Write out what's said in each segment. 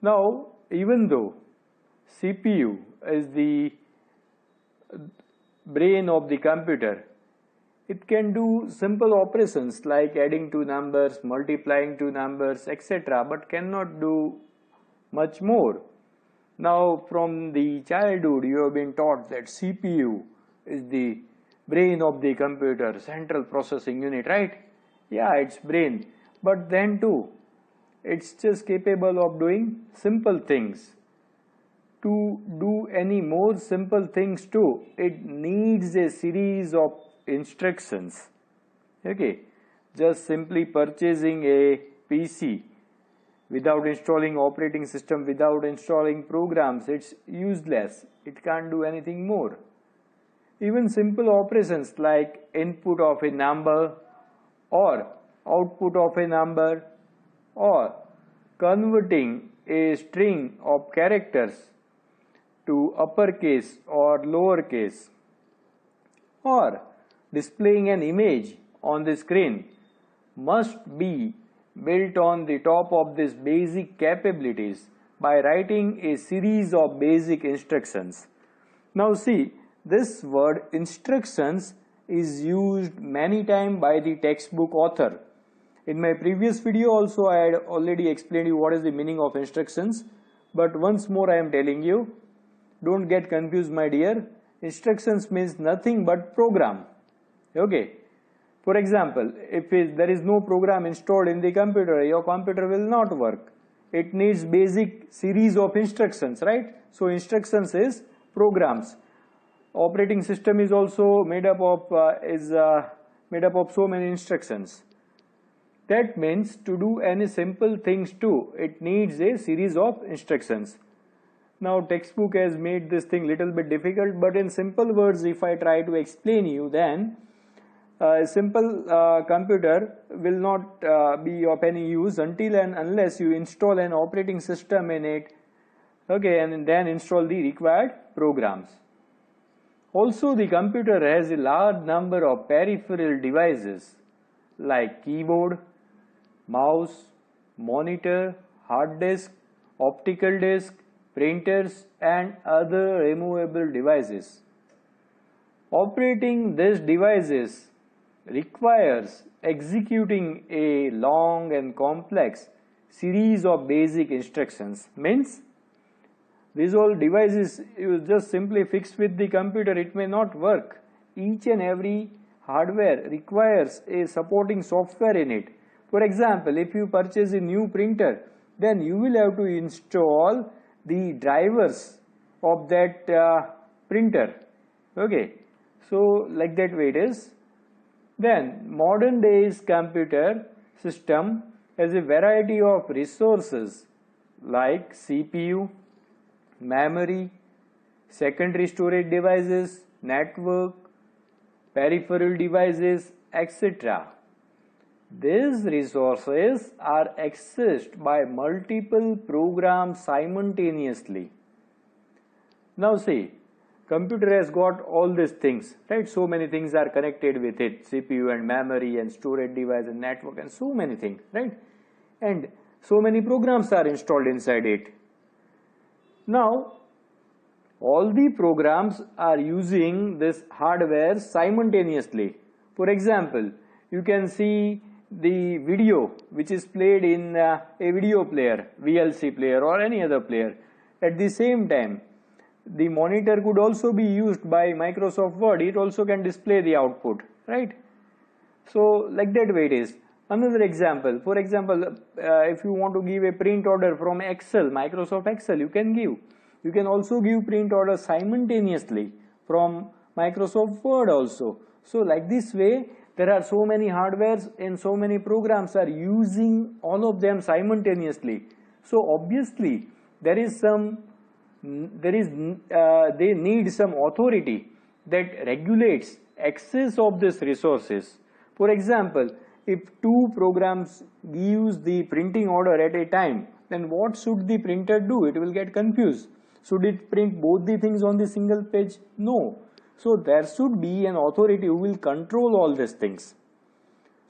Now, even though CPU is the brain of the computer, it can do simple operations like adding two numbers, multiplying two numbers, etc., but cannot do much more. Now, from the childhood, you have been taught that CPU is the brain of the computer, central processing unit, right? Yeah, it's brain. But then too, it's just capable of doing simple things. To do any more simple things too, it needs a series of instructions. Okay, just simply purchasing a PC without installing operating system, without installing programs, it's useless. It can't do anything more. Even simple operations like input of a number or output of a number or converting a string of characters to uppercase or lowercase or displaying an image on the screen must be built on the top of these basic capabilities by writing a series of basic instructions. Now see, this word instructions is used many times by the textbook author. In my previous video also I had already explained you what is the meaning of instructions, but once more I am telling you, don't get confused my dear. Instructions means nothing but program. Okay. For example, if there is no program installed in the computer, your computer will not work. It needs basic series of instructions, right? So instructions is programs. Operating system is also made up of so many instructions. That means to do any simple things too, it needs a series of instructions. Now textbook has made this thing little bit difficult, but in simple words if I try to explain you, then a simple computer will not be of any use until and unless you install an operating system in it, okay, and then install the required programs. Also, the computer has a large number of peripheral devices like keyboard, mouse, monitor, hard disk, optical disk, printers and other removable devices. Operating these devices requires executing a long and complex series of basic instructions. Means these all devices you just simply fix with the computer, it may not work. Each and every hardware requires a supporting software in it. For example, if you purchase a new printer, then you will have to install the drivers of that printer. Okay, so like that way it is. Then modern days computer system has a variety of resources like CPU, memory, secondary storage devices, network, peripheral devices, etc. These resources are accessed by multiple programs simultaneously. Now see, computer has got all these things, right? So many things are connected with it, CPU and memory and storage device and network and so many things, right? And so many programs are installed inside it. Now, all the programs are using this hardware simultaneously. For example, you can see the video which is played in a video player, VLC player or any other player. At the same time, the monitor could also be used by Microsoft Word. It also can display the output, right? So like that way it is. Another example, for example, if you want to give a print order from Excel, Microsoft Excel, you can give. You can also give print order simultaneously from Microsoft Word also. So like this way, there are so many hardwares and so many programs are using all of them simultaneously. So obviously, they need some authority that regulates access of these resources. For example, if two programs gives the printing order at a time, then what should the printer do? It will get confused. Should it print both the things on the single page? No. So there should be an authority who will control all these things.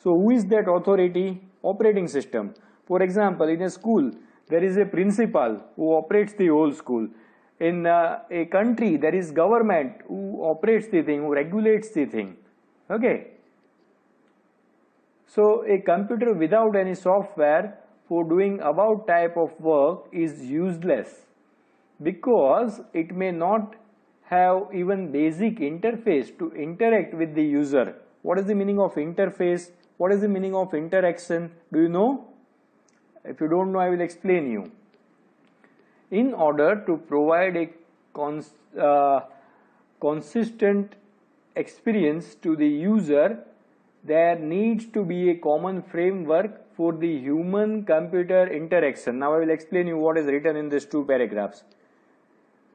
So who is that authority? Operating system. For example, in a school, there is a principal who operates the whole school. In a country, there is government who operates the thing, who regulates the thing. Okay. So a computer without any software for doing above type of work is useless, because it may not have even basic interface to interact with the user. What is the meaning of interface? What is the meaning of interaction? Do you know? If you don't know, I will explain you. In order to provide a consistent experience to the user, there needs to be a common framework for the human-computer interaction. Now I will explain you what is written in these two paragraphs.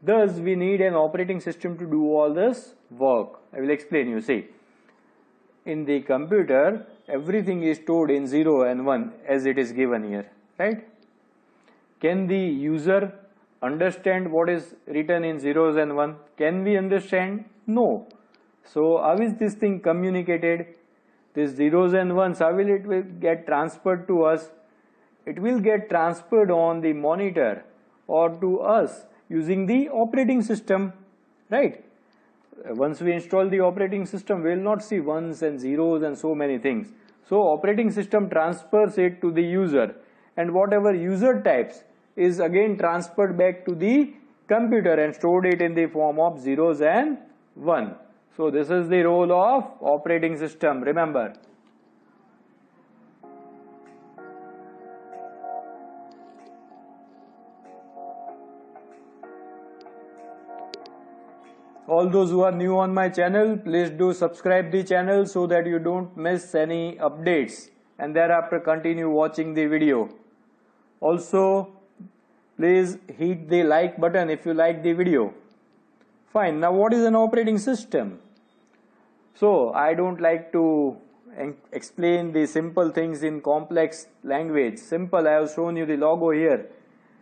Thus, we need an operating system to do all this work. I will explain you. See, in the computer, everything is stored in 0 and 1 as it is given here, right? Can the user understand what is written in zeros and 1? Can we understand? No. So how is this thing communicated? These zeros and 1s, how will it get transferred to us? It will get transferred on the monitor or to us using the operating system, right? Once we install the operating system, we will not see 1s and zeros and so many things. So operating system transfers it to the user, and whatever user types is again transferred back to the computer and stored it in the form of zeros and 1. So this is the role of operating system, remember. All those who are new on my channel, please do subscribe the channel so that you don't miss any updates, and thereafter continue watching the video. Also, please hit the like button if you like the video. Fine. Now what is an operating system? So I don't like to explain the simple things in complex language. Simple, I have shown you the logo here.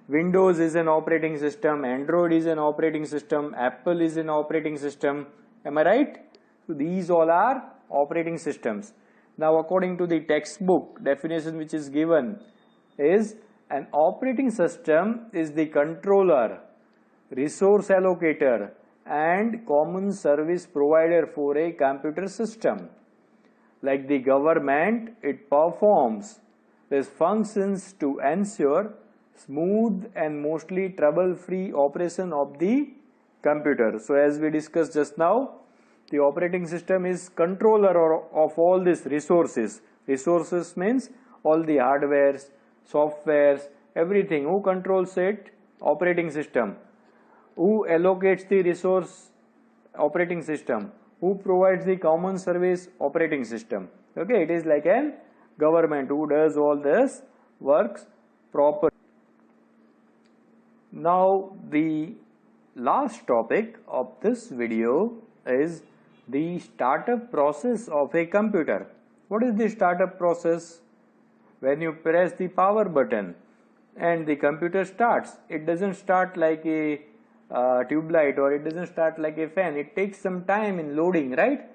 Windows is an operating system, Android is an operating system, Apple is an operating system. Am I right? So these all are operating systems. Now according to the textbook definition which is given is, an operating system is the controller, resource allocator and common service provider for a computer system. Like the government, it performs these functions to ensure smooth and mostly trouble-free operation of the computer. So as we discussed just now, the operating system is controller of all these resources. Resources means all the hardwares, softwares, everything. Who controls it? Operating system. Who allocates the resource? Operating system. Who provides the common service? Operating system. Okay, it is like a government who does all this works properly. Now the last topic of this video is the startup process of a computer. What is the startup process? When you press the power button and the computer starts, it doesn't start like a tube light, or it doesn't start like a fan. It takes some time in loading, right?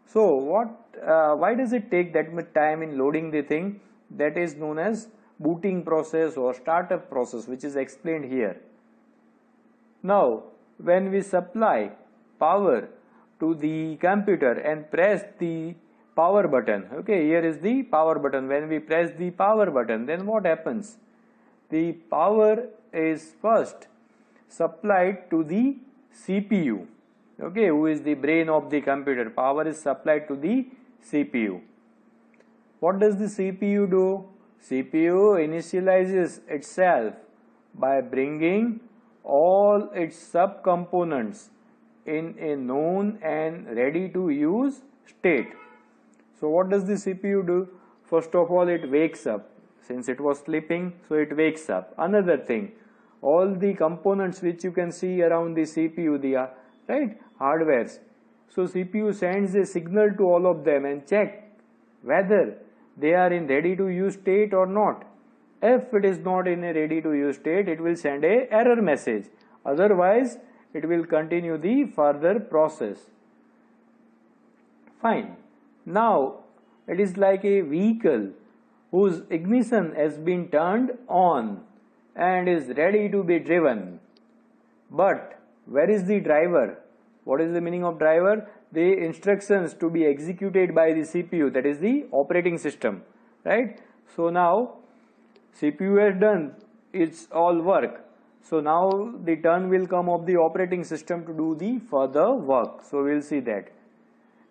So why does it take that much time in loading the thing? That is known as booting process or startup process, which is explained here. Now when we supply power to the computer and press the power button, okay, here is the power button. When we press the power button, then what happens? The power is first supplied to the CPU, okay, who is the brain of the computer. Power is supplied to the CPU. What does the CPU do? CPU initializes itself by bringing all its subcomponents in a known and ready to use state. So what does the CPU do? First of all, it wakes up. Since it was sleeping, so it wakes up. Another thing, all the components which you can see around the CPU, the hardwares. So CPU sends a signal to all of them and check whether they are in ready to use state or not. If it is not in a ready to use state, it will send a error message. Otherwise, it will continue the further process. Fine. Now, it is like a vehicle whose ignition has been turned on and is ready to be driven. But where is the driver? What is the meaning of driver? The instructions to be executed by the CPU, that is the operating system, right? So now CPU has done its all work. So now the turn will come of the operating system to do the further work. So we will see that.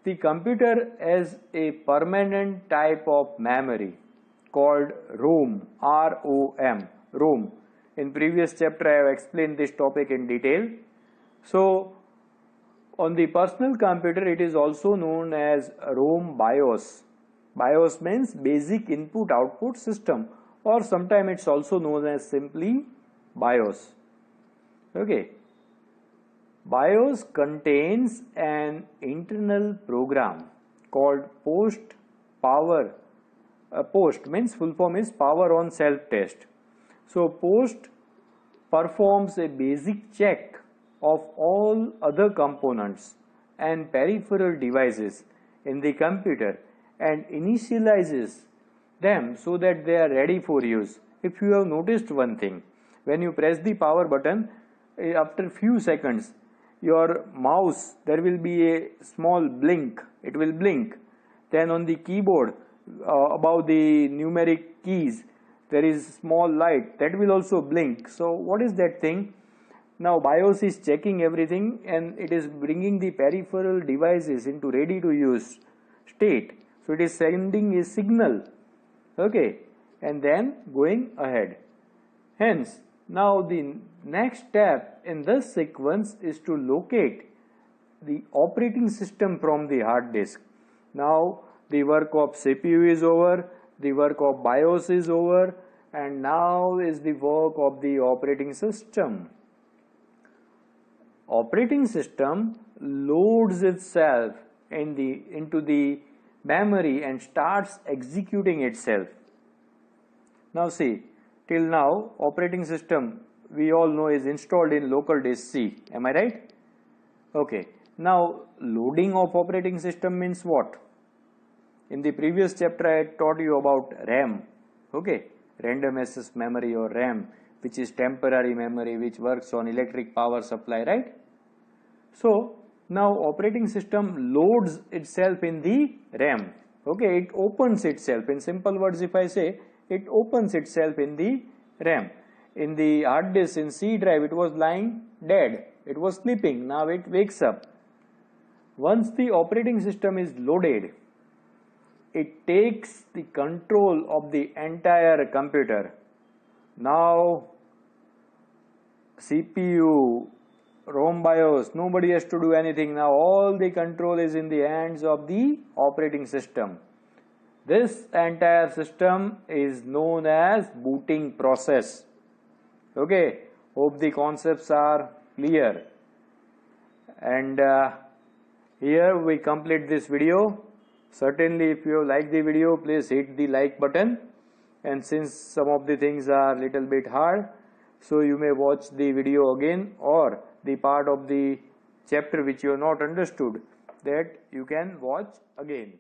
The computer has a permanent type of memory called ROM, R-O-M, ROM. In previous chapter I have explained this topic in detail. So on the personal computer it is also known as ROM BIOS. BIOS means basic input output system, or sometimes it's also known as simply BIOS. Okay. BIOS contains an internal program called post means full form is power on self test. So post performs a basic check of all other components and peripheral devices in the computer and initializes them so that they are ready for use. If you have noticed one thing, when you press the power button, after few seconds your mouse, there will be a small blink, it will blink. Then on the keyboard above the numeric keys there is small light, that will also blink. So what is that thing? Now BIOS is checking everything and it is bringing the peripheral devices into ready to use state. So it is sending a signal, okay, and then going ahead. Hence now the next step in this sequence is to locate the operating system from the hard disk. Now the work of CPU is over, the work of BIOS is over, and now is the work of the operating system. Operating system loads itself into the memory and starts executing itself. Now see, till now operating system we all know is installed in local disk C, am I right? Okay, now loading of operating system means what? In the previous chapter I had taught you about RAM, okay, random access memory or RAM, which is temporary memory which works on electric power supply, right? So now operating system loads itself in the RAM, okay, it opens itself. In simple words if I say, it opens itself in the RAM. In the hard disk, in C drive, it was lying dead, it was sleeping, now it wakes up. Once the operating system is loaded, it takes the control of the entire computer. Now CPU, ROM BIOS, nobody has to do anything. Now all the control is in the hands of the operating system. This entire system is known as booting process. Okay, hope the concepts are clear. And here we complete this video. Certainly if you like the video, please hit the like button, and since some of the things are little bit hard, so you may watch the video again, or the part of the chapter which you have not understood, that you can watch again.